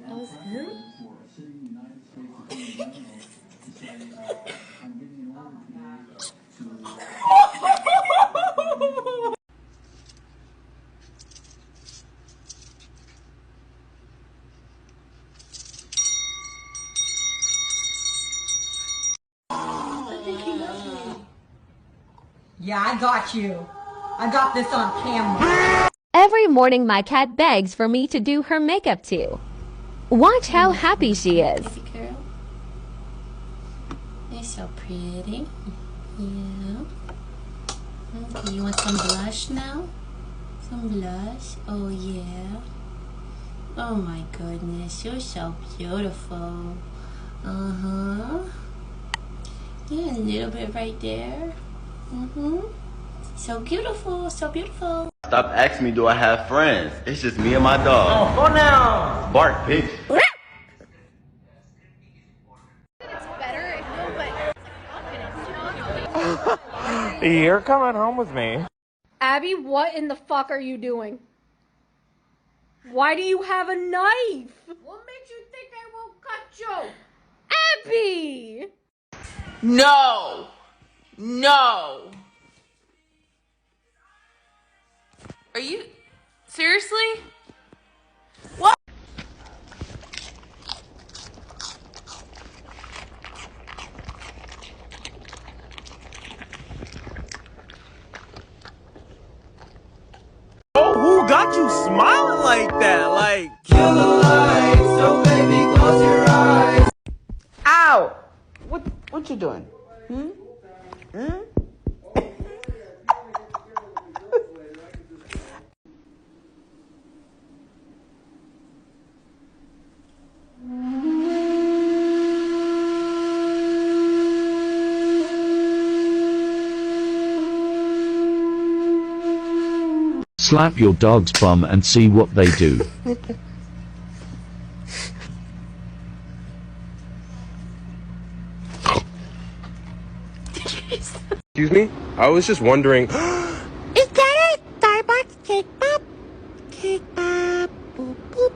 That was him? Yeah, I got you. I got this on camera. Every morning my cat begs for me to do her makeup too. Watch how happy she is. Baby girl. You're so pretty. Yeah. Okay, you want some blush now? Some blush? Oh yeah. Oh my goodness, you're so beautiful. Uh-huh. Yeah, a little bit right there. Mm-hmm. So beautiful, so beautiful. Stop asking me, do I have friends? It's just me and my dog. Oh, go now. Bark, bitch. You're coming home with me. Abby, what in the fuck are you doing? Why do you have a knife? What makes you think I won't cut you? Abby! No! No! Are you... seriously? What? Oh, who got you smiling like that? Like... Kill the light, so baby, close your eyes. Ow! What you doing? Slap your dog's bum and see what they do. Excuse me? I was just wondering... Is that a Starbucks cake pop? Cake pop. Boop, boop.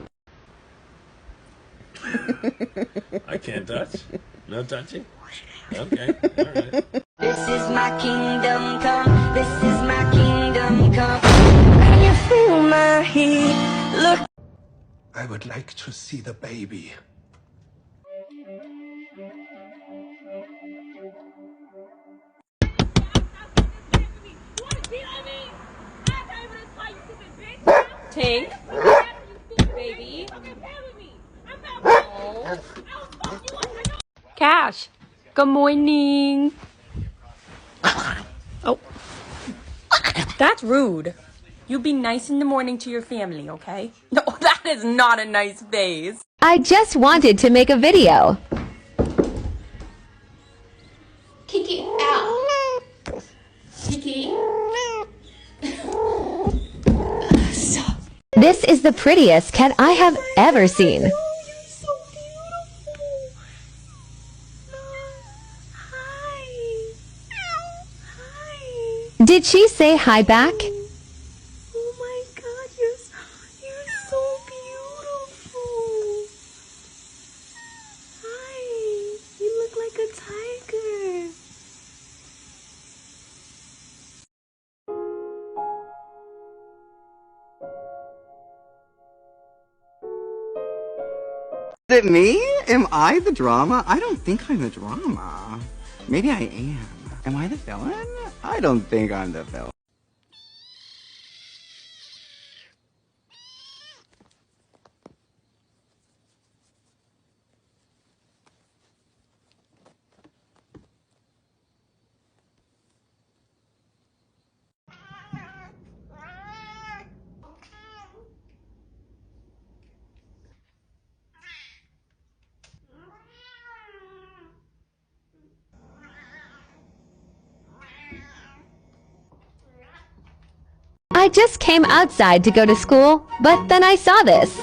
I can't touch. No touching? Okay, alright. This is my kingdom come. This is my kingdom come. Can you feel my heat? Look. I would like to see the baby. Tink. Baby. Cash. Good morning. Oh. That's rude. You be nice in the morning to your family, okay? No, that is not a nice face. I just wanted to make a video. Kiki, out. Kiki. This is the prettiest cat I have ever seen. You're so beautiful. Hi. Hi. Did she say hi back? Oh my God, you're so beautiful. Hi. You look like a tiger. Is it me? Am I the drama? I don't think I'm the drama. Maybe I am. Am I the villain? I don't think I'm the villain. I just came outside to go to school, but then I saw this.